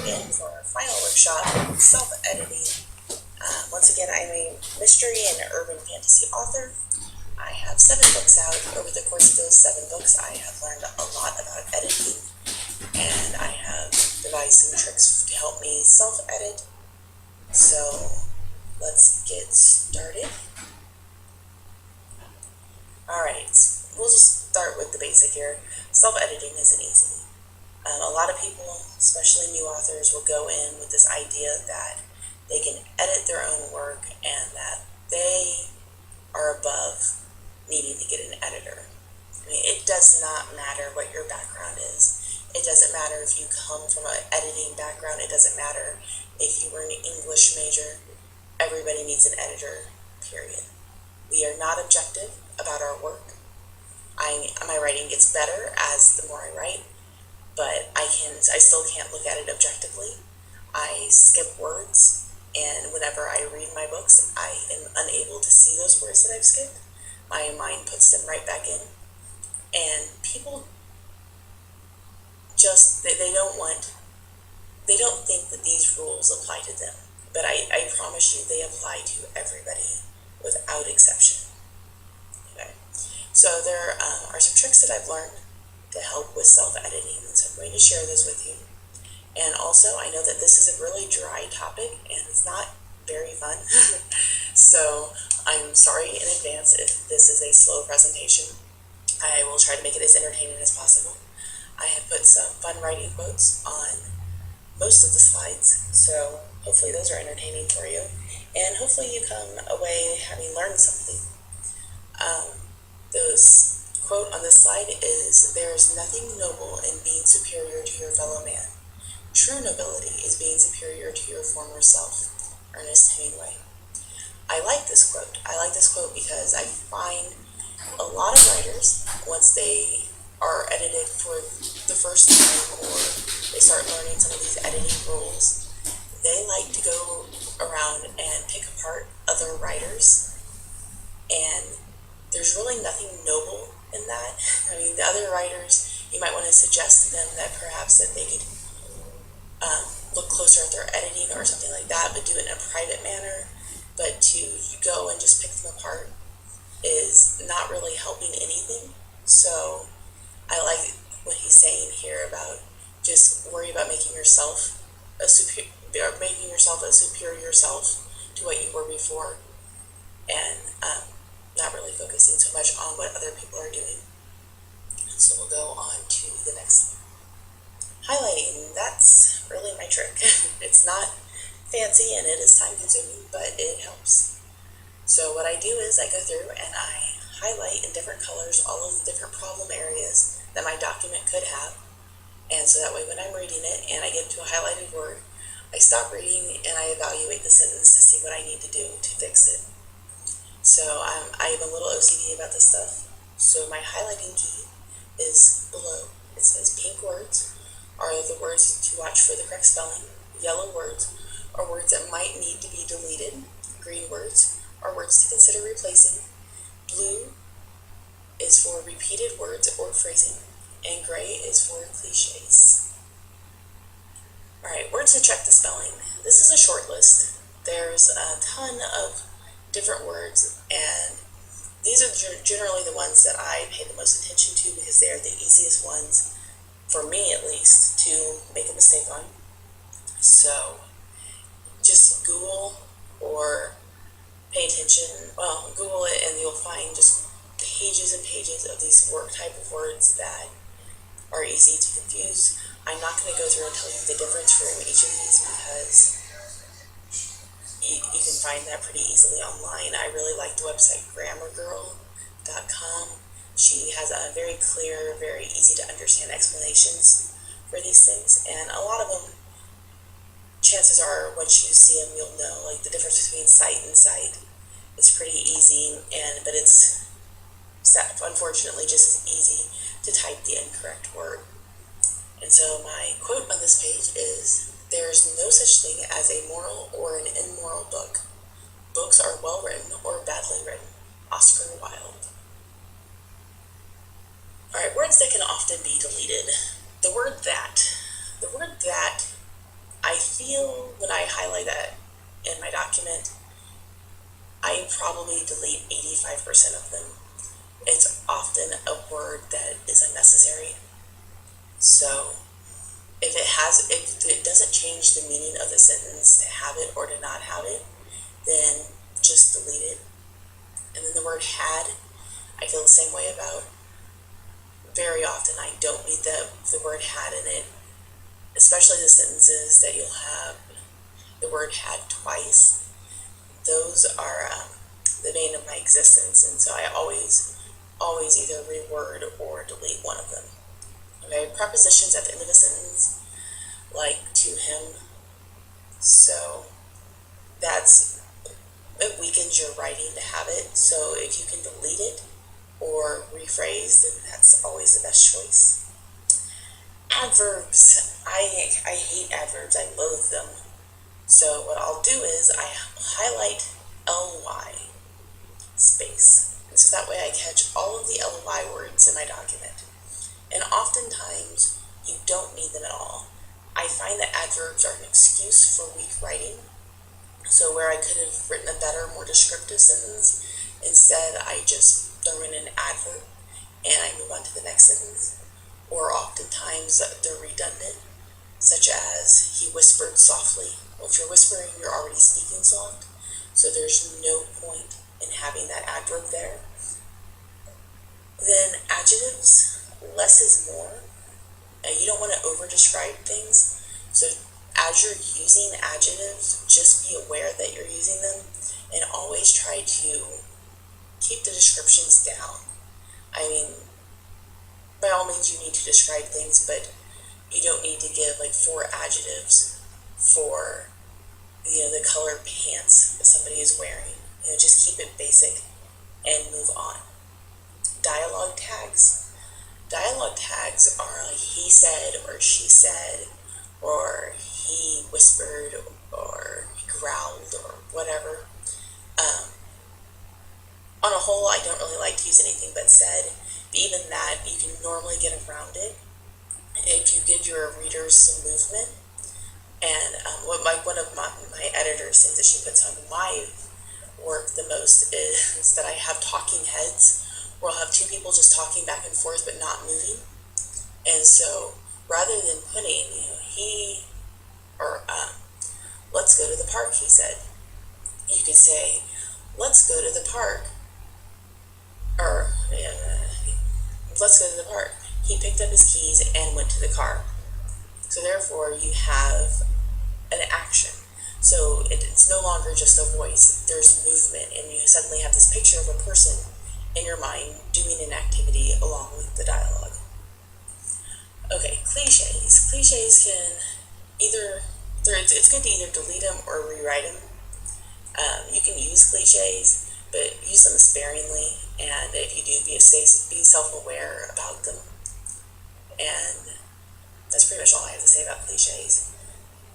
again for our final workshop, self-editing. Once again, I'm a mystery and urban fantasy author. I have 7 books out. Over the course of those 7 books, I have learned a lot about editing, and I have devised some tricks to help me self-edit. So let's get started. Alright, we'll just start with the basic here. Self-editing isn't easy. A lot of people, especially new authors, will go in with this idea that they can edit their own work and that they are above needing to get an editor. I mean, it does not matter what your background is. It doesn't matter if you come from an editing background. It doesn't matter if you were an English major. Everybody needs an editor, period. We are not objective about our work. My writing gets better as the more I write, but I still can't look at it objectively. I skip words, and whenever I read my books, I am unable to see those words that I've skipped. My mind puts them right back in, and people just, they don't think that these rules apply to them, but I promise you they apply to everybody without exception. Okay, so there are some tricks that I've learned to help with self-editing, so I'm going to share those with you. And also, I know that this is a really dry topic and it's not very fun, so I'm sorry in advance if this is a slow presentation. I will try to make it as entertaining as possible. I have put some fun writing quotes on most of the slides, so hopefully those are entertaining for you, and hopefully you come away having learned something. Those quote on this slide is, "There is nothing noble in being superior to your fellow man. True nobility is being superior to your former self." Ernest Hemingway. I like this quote. I like this quote because I find a lot of writers, once they are edited for the first time or they start learning some of these editing rules, they like to go around and pick apart other writers, and there's really nothing noble in that. I mean, the other writers, you might want to suggest to them that perhaps that they could look closer at their editing or something like that, but do it in a private manner. But to go and just pick them apart is not really helping anything. So I like what he's saying here about just worry about making yourself a superior self to what you were before, and not really focusing so much on what other people are doing. So we'll go on to the next one. Highlighting, that's really my trick. It's not fancy and it is time consuming, but it helps. So what I do is I go through and I highlight in different colors all of the different problem areas that my document could have, and so that way when I'm reading it and I get to a highlighted word, I stop reading and I evaluate the sentence to see what I need to do to fix it. So I have a little OCD about this stuff. So my highlighting key is below. It says pink words are the words to watch for the correct spelling. Yellow words are words that might need to be deleted. Green words are words to consider replacing. Blue is for repeated words or phrasing, and gray is for cliches. Alright, words to check the spelling. This is a short list. There's a ton of different words, and these are generally the ones that I pay the most attention to because they are the easiest ones, for me at least, to make a mistake on. So just Google or pay attention, well, Google it and you'll find just pages and pages of these type of words that are easy to confuse. I'm not going to go through and tell you the difference from each of these because you can find that pretty easily online. I really like the website grammargirl.com. She has a very clear, very easy to understand explanations for these things, and a lot of them, chances are once you see them you'll know, like the difference between sight and sight. It's pretty easy, but it's unfortunately just as easy to type the incorrect word. And so my quote on this page is, "There is no such thing as a moral or an immoral book. Books are well written or badly written." Oscar Wilde. Alright, words that can often be deleted. The word that I feel when I highlight that in my document, I probably delete 85% of them. It's often a word that is unnecessary. So if it doesn't change the meaning of the sentence to have it or to not have it, then just delete it. And then the word had, I feel the same way about. Very often I don't need the word had in it, especially the sentences that you'll have the word had twice. Those are the bane of my existence, and so I always either reword or delete one of them. Okay, prepositions at the end of a sentence, like to him. So that's it weakens your writing to have it. So if you can delete it or rephrase, then that's always the best choice. Adverbs. I hate adverbs. I loathe them. So what I'll do is I highlight ly space. And so that way I catch all of the ly words in my document. And oftentimes you don't need them at all. I find that adverbs are an excuse for weak writing. So where I could have written a better, more descriptive sentence, instead I just throw in an adverb and I move on to the next sentence. Or oftentimes they're redundant, such as he whispered softly. Well, if you're whispering, you're already speaking soft, so there's no point in having that adverb there. Then adjectives, less is more. You don't want to over describe things, so as you're using adjectives, just be aware that you're using them and always try to keep the descriptions down. I mean, by all means you need to describe things, but you don't need to give like 4 adjectives for the color pants that somebody is wearing. Just keep it basic and move on. Dialogue tags. Dialogue tags are like he said or she said or he whispered or he growled or whatever. On a whole, I don't really like to use anything but said, but even that you can normally get around it if you give your readers some movement. And one of my editors, things that she puts on my work the most is that I have talking heads, where I'll have 2 people just talking back and forth but not moving. And so rather than putting, he or let's go to the park, he said, you could say, let's go to the park. Or let's go to the park. He picked up his keys and went to the car. So therefore you have an action. So it's no longer just a voice, there's movement, and you suddenly have this picture of a person in your mind doing an activity along with the dialogue. Okay, cliches. Cliches can it's good to either delete them or rewrite them. You can use cliches, but use them sparingly, and if you do, be self-aware about them. And that's pretty much all I have to say about cliches.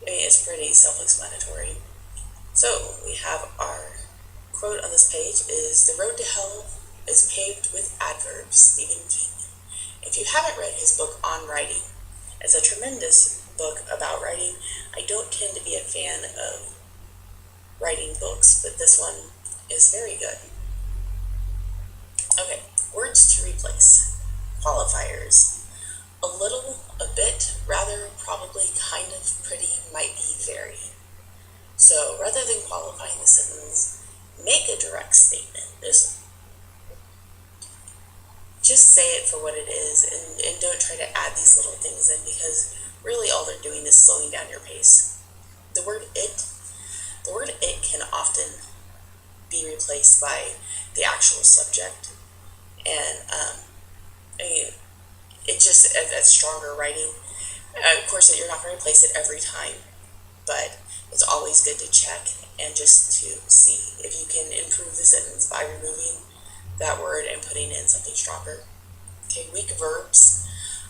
I mean, it's pretty self-explanatory. So we have our quote on this page is, "The road to hell is paved with adverbs," Stephen King. If you haven't read his book on writing, it's a tremendous book about writing. I don't tend to be a fan of writing books, but this one is very good. Okay, words to replace. Qualifiers. A little, a bit, rather, probably, kind of, pretty, might be, very. So rather than qualifying the sentence, make a direct statement. Just say it for what it is, and don't try to add these little things in, because really all they're doing is slowing down your pace. The word it can often be replaced by the actual subject, and it just that's stronger writing. Of course, you're not going to replace it every time, but it's always good to check and just to see if you can improve the sentence by removing that word and putting in something stronger. Okay, weak verbs.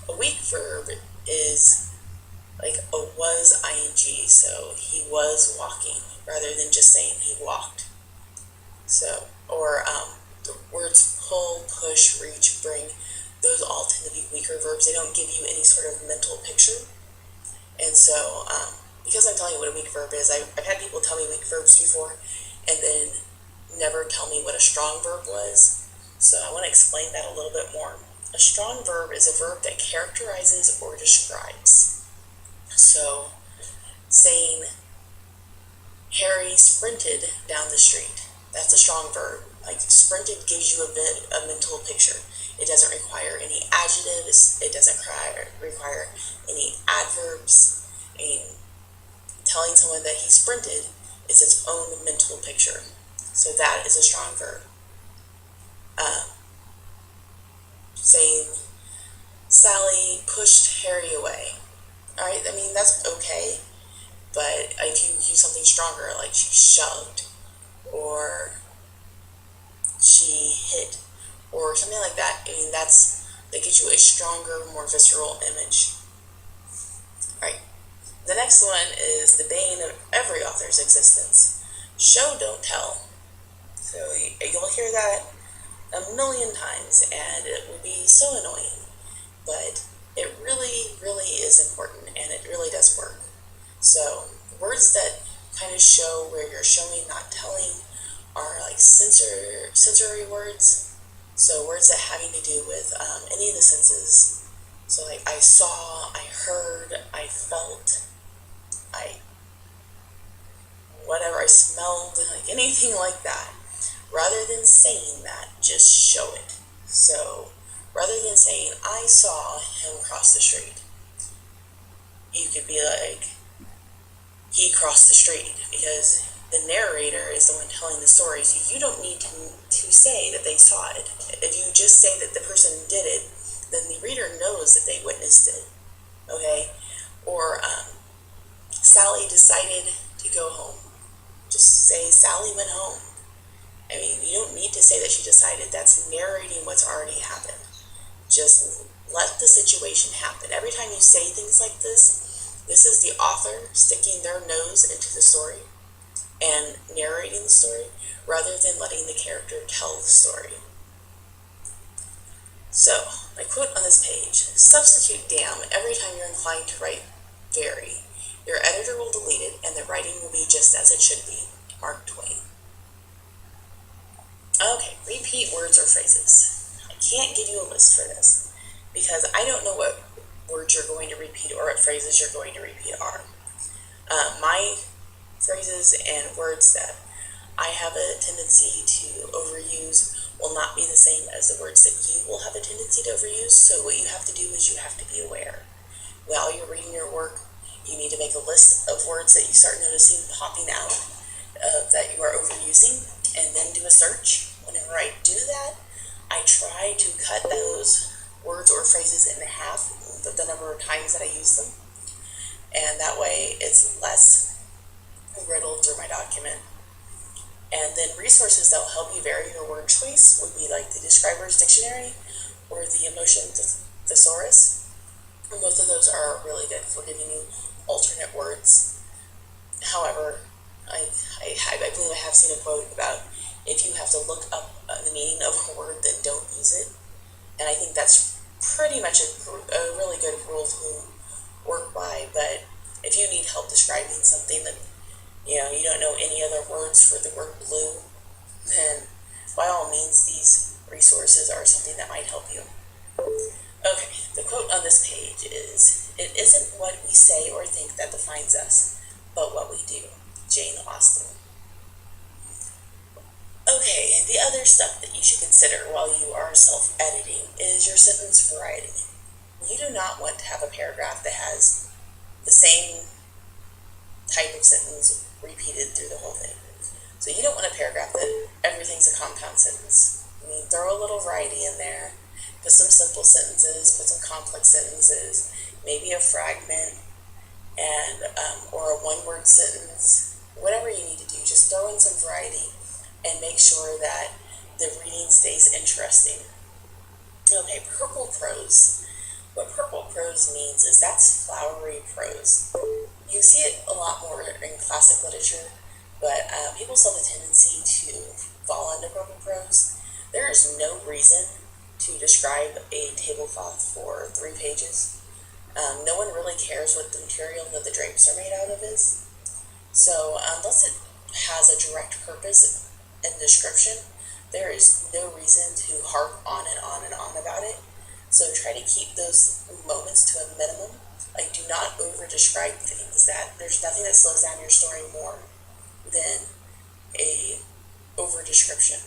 A weak verb is like a was ing, so he was walking, rather than just saying he walked. So, or the words pull, push, reach, bring, those all tend to be weaker verbs. They don't give you any sort of mental picture. And so because I'm telling you what a weak verb is, I've had people tell me weak verbs before and then never tell me what a strong verb was. So I want to explain that a little bit more. A strong verb is a verb that characterizes or describes. So saying Harry sprinted down the street, that's a strong verb. Like sprinted gives you a mental picture. It doesn't require any adjectives. It doesn't require any adverbs. And telling someone that he sprinted is its own mental picture. So that is a strong verb. Saying Sally pushed Harry away. All right, I mean that's okay, but if you use something stronger, like she shoved, or she hit, or something like that, I mean that gives you a stronger, more visceral image. All right. The next one is the bane of every author's existence: show don't tell. So you'll hear that a million times, and it will be so annoying, but it really, really is important, and it really does work. So words that kind of show where you're showing, not telling, are like sensory words. So words that having to do with any of the senses. So like I saw, I heard, I felt, I whatever, I smelled, like anything like that. Rather than saying that, just show it. So rather than saying I saw him cross the street, you could be like he crossed the street, because the narrator is the one telling the story, so you don't need to say that they saw it. If you just say that the person did it, then the reader knows that they witnessed it. Okay? Or Sally decided to go home. Just say Sally went home. I mean, you don't need to say that she decided. That's narrating what's already happened. Just let the situation happen. Every time you say things like this is the author sticking their nose into the story and narrating the story, rather than letting the character tell the story. So, my quote on this page: substitute damn every time you're inclined to write very. Your editor will delete it, and the writing will be just as it should be. Mark Twain. Okay, repeat words or phrases. I can't give you a list for this, because I don't know what words you're going to repeat or what phrases you're going to repeat are. My phrases and words that I have a tendency to overuse will not be the same as the words that you will have a tendency to overuse. So what you have to do is you have to be aware. While you're reading your work, you need to make a list of words that you start noticing popping out that you are overusing, and then do a search. Whenever I do that, I try to cut those words or phrases in half, the number of times that I use them, and that way it's less riddled through my document. And then resources that will help you vary your word choice would be like the Describer's Dictionary or the Emotion Thesaurus. And both of those are really good for giving you alternate words. However, I believe I have seen a quote about if you have to look up the meaning of a word, then don't use it. And I think that's pretty much a really good rule to work by. But if you need help describing something that you don't know any other words for the word blue, then by all means these resources are something that might help you. Okay, the quote on this page is, "It isn't what we say or think that defines us, but what we do." Jane Austen. Okay, the other stuff that you should consider while you are self-editing is your sentence variety. You do not want to have a paragraph that has the same type of sentence repeated through the whole thing. So you don't want a paragraph that everything's a compound sentence. I mean, throw a little variety in there, put some simple sentences, put some complex sentences, maybe a fragment, and or a one-word sentence. Whatever you need to do, just throw in some variety and make sure that the reading stays interesting. Okay, purple prose. What purple prose means is that's flowery prose. You see it a lot more in classic literature, but people still have a tendency to fall into purple prose. There is no reason to describe a tablecloth for 3 pages. No one really cares what the material that the drapes are made out of is. So unless it has a direct purpose and description, there is no reason to harp on and on and on about it. So try to keep those moments to a minimum. Like, do not over describe things. That there's nothing that slows down your story more than a over description.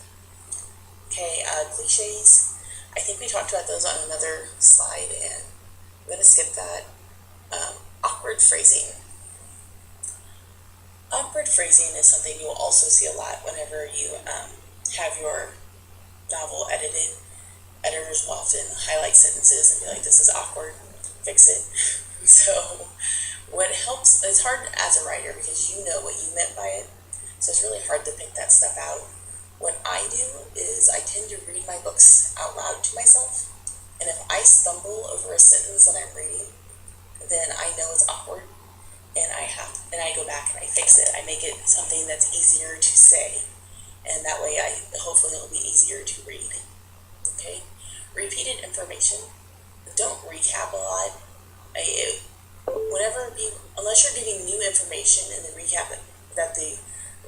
Okay, cliches. I think we talked about those on another slide, and I'm going to skip that. Awkward phrasing. Awkward phrasing is something you will also see a lot whenever you have your novel edited. Editors will often highlight sentences and be like, this is awkward, fix it. So what helps, it's hard as a writer because you know what you meant by it. So it's really hard to pick that stuff out. What I do is I tend to read my books out loud to myself. And if I stumble over a sentence that I'm reading, then I know it's awkward, and I go back and I fix it. I make it something that's easier to say, and that way hopefully it'll be easier to read. Okay, repeated information. Don't recap a lot. Unless you're giving new information in the recap that the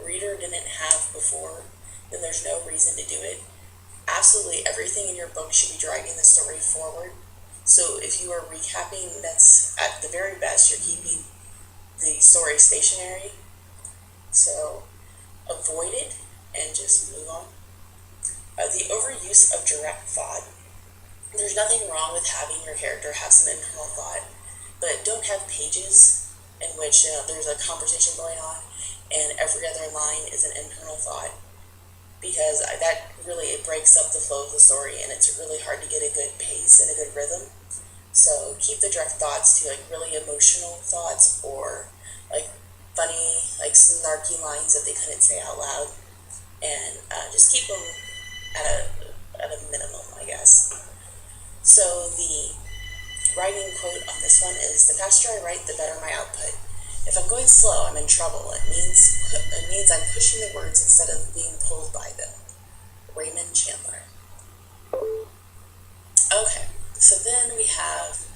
reader didn't have before, then there's no reason to do it. Absolutely everything in your book should be driving the story forward. So if you are recapping, that's at the very best, you're keeping the story stationary. So avoid it and just move on. The overuse of direct thought. There's nothing wrong with having your character have some internal thought, but don't have pages in which there's a conversation going on and every other line is an internal thought, because that really, it breaks up the flow of the story, and it's really hard to get a good pace and a good rhythm. So keep the direct thoughts to like really emotional thoughts, or like funny, like snarky lines that they couldn't say out loud, and just keep them at a minimum, I guess. So the writing quote on this one is, the faster I write, the better my output. If I'm going slow, I'm in trouble. It means I'm pushing the words instead of being pulled by them. Raymond Chandler. Okay, so then we have,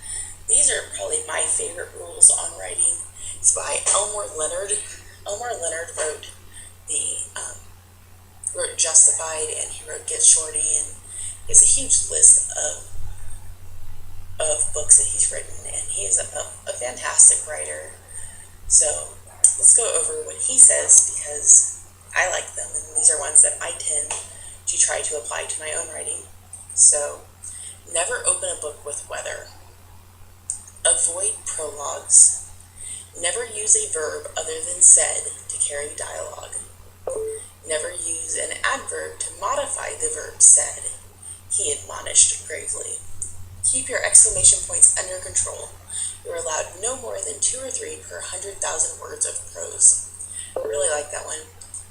these are probably my favorite rules on writing. It's by Elmore Leonard. Elmore Leonard wrote Justified, and he wrote Get Shorty, and he has a huge list of books that he's written, and he is a fantastic writer. So let's go over what he says, because I like them, and these are ones that I tend to try to apply to my own writing. So, never open a book with weather. Avoid prologues. Never use a verb other than said to carry dialogue. Never use an adverb to modify the verb said, he admonished gravely. Keep your exclamation points under control. You're allowed no more than 2 or 3 per 100,000 words of prose. I really like that one.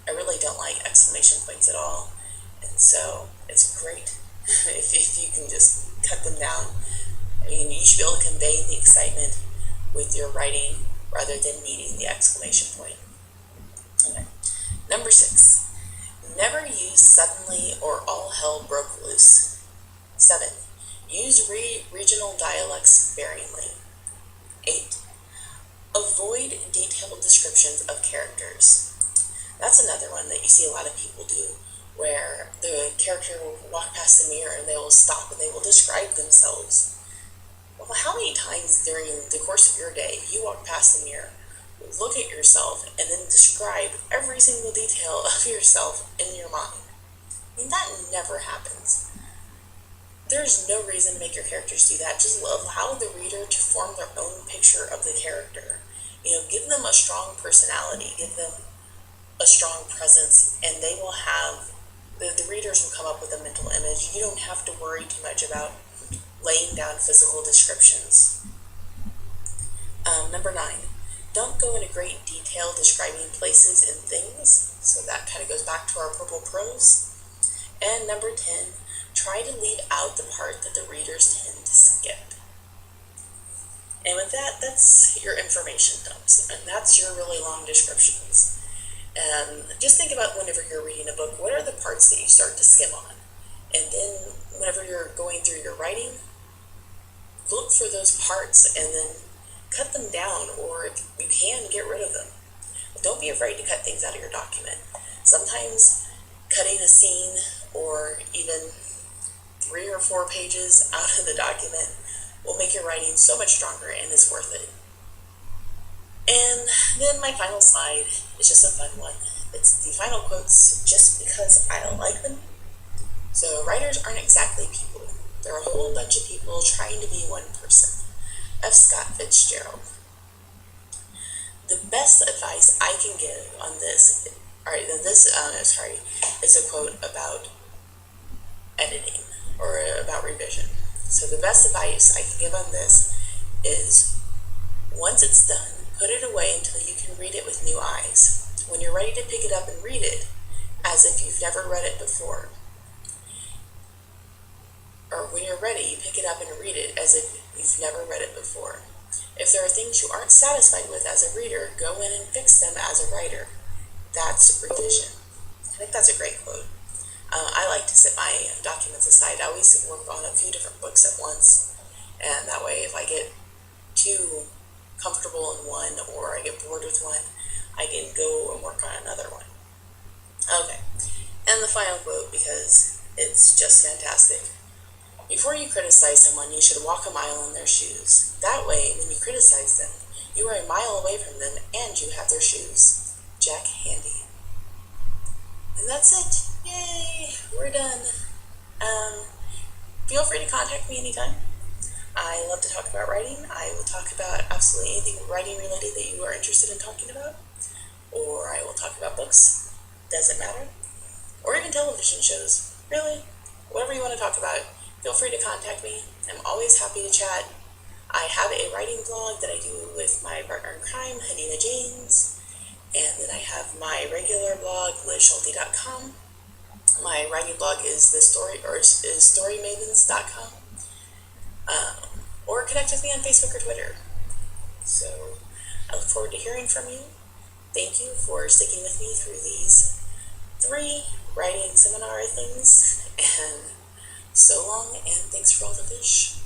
I really don't like exclamation points at all, and so it's great if you can just cut them down. I mean, you should be able to convey the excitement with your writing rather than needing the exclamation point. Okay. Number 6. Never use suddenly or all hell broke loose. 7. Use regional dialects sparingly. 8. Avoid detailed descriptions of characters. That's another one that you see a lot of people do, where the character will walk past the mirror and they will stop and they will describe themselves. Well, how many times during the course of your day you walk past the mirror, look at yourself, and then describe every single detail of yourself in your mind? I mean, that never happens. There's no reason to make your characters do that. Just allow the reader to form their own picture of the character. Give them a strong personality, give them a strong presence, and they will have, the readers will come up with a mental image. You don't have to worry too much about laying down physical descriptions. Number 9, don't go into great detail describing places and things. So that kind of goes back to our purple prose. And number 10, try to leave out the part that the readers tend to skip. And with that, that's your information dumps, and that's your really long descriptions. Just think about whenever you're reading a book, what are the parts that you start to skim on? And then whenever you're going through your writing, look for those parts and then cut them down, or if you can, get rid of them. Don't be afraid to cut things out of your document. Sometimes cutting a scene or even 3 or 4 pages out of the document will make your writing so much stronger, and it's worth it. And then my final slide is just a fun one. It's the final quotes just because I like them. So writers aren't exactly people. They're a whole bunch of people trying to be one person. F. Scott Fitzgerald. The best advice I can give on this, is a quote about editing or about revision. So the best advice I can give on this is, once it's done, put it away until you can read it with new eyes. When you're ready to pick it up and read it, as if you've never read it before. Or when you're ready, pick it up and read it as if you've never read it before. If there are things you aren't satisfied with as a reader, go in and fix them as a writer. That's revision. I think that's a great quote. I like to set my documents aside. I always work on a few different books at once, and that way if I get too comfortable in one or I get bored with one, I can go and work on another one. Okay, and the final quote, because it's just fantastic. Before you criticize someone, you should walk a mile in their shoes. That way, when you criticize them, you are a mile away from them and you have their shoes. Jack Handy. And that's it. Yay! We're done. Feel free to contact me anytime. I love to talk about writing. I will talk about absolutely anything writing related that you are interested in talking about. Or I will talk about books. Doesn't matter. Or even television shows. Really. Whatever you want to talk about, feel free to contact me. I'm always happy to chat. I have a writing blog that I do with my partner in crime, Hadina James. And then I have my regular blog, LizSchulte.com. My writing blog is storymavens.com. Or connect with me on Facebook or Twitter. So I look forward to hearing from you. Thank you for sticking with me through these 3 writing seminar things. And so long, and thanks for all the fish.